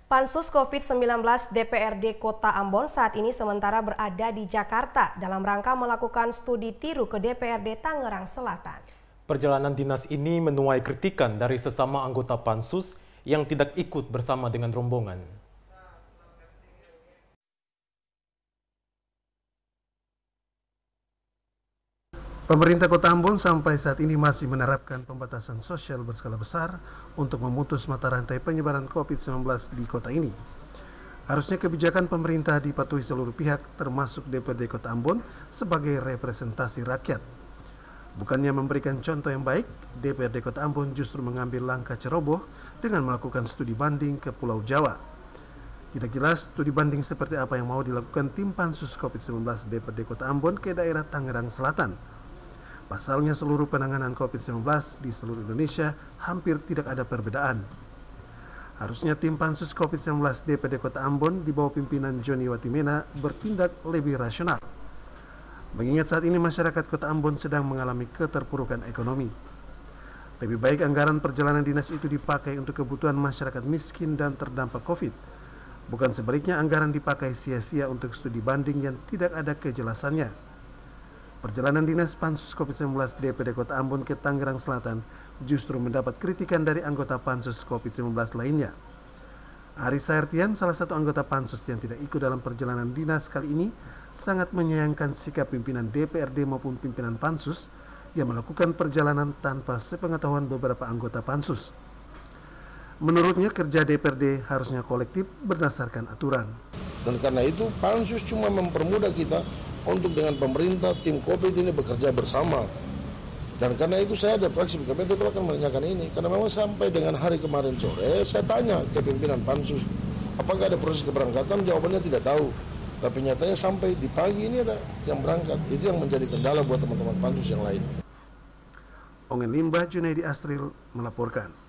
Pansus COVID-19 DPRD Kota Ambon saat ini sementara berada di Jakarta dalam rangka melakukan studi tiru ke DPRD Tangerang Selatan. Perjalanan dinas ini menuai kritikan dari sesama anggota Pansus yang tidak ikut bersama dengan rombongan. Pemerintah Kota Ambon sampai saat ini masih menerapkan pembatasan sosial berskala besar untuk memutus mata rantai penyebaran COVID-19 di kota ini. Harusnya kebijakan pemerintah dipatuhi seluruh pihak termasuk DPRD Kota Ambon sebagai representasi rakyat. Bukannya memberikan contoh yang baik, DPRD Kota Ambon justru mengambil langkah ceroboh dengan melakukan studi banding ke Pulau Jawa. Tidak jelas studi banding seperti apa yang mau dilakukan tim Pansus COVID-19 DPRD Kota Ambon ke daerah Tangerang Selatan. Pasalnya seluruh penanganan COVID-19 di seluruh Indonesia hampir tidak ada perbedaan. Harusnya tim Pansus COVID-19 DPRD Kota Ambon di bawah pimpinan Joni Watimena bertindak lebih rasional. Mengingat saat ini masyarakat Kota Ambon sedang mengalami keterpurukan ekonomi. Lebih baik anggaran perjalanan dinas itu dipakai untuk kebutuhan masyarakat miskin dan terdampak COVID. Bukan sebaliknya anggaran dipakai sia-sia untuk studi banding yang tidak ada kejelasannya. Perjalanan dinas Pansus COVID-19 DPRD Kota Ambon ke Tangerang Selatan justru mendapat kritikan dari anggota Pansus COVID-19 lainnya. Aris Saertian, salah satu anggota Pansus yang tidak ikut dalam perjalanan dinas kali ini, sangat menyayangkan sikap pimpinan DPRD maupun pimpinan Pansus yang melakukan perjalanan tanpa sepengetahuan beberapa anggota Pansus. Menurutnya kerja DPRD harusnya kolektif berdasarkan aturan. Dan karena itu Pansus cuma mempermudah kita untuk dengan pemerintah tim COVID ini bekerja bersama. Dan karena itu saya ada fraksi BKP itu akan menanyakan ini. Karena memang sampai dengan hari kemarin sore saya tanya ke pimpinan Pansus, apakah ada proses keberangkatan? Jawabannya tidak tahu. Tapi nyatanya sampai di pagi ini ada yang berangkat. Itu yang menjadi kendala buat teman-teman Pansus yang lain. Ongen Limbah, Junaidi Asril melaporkan.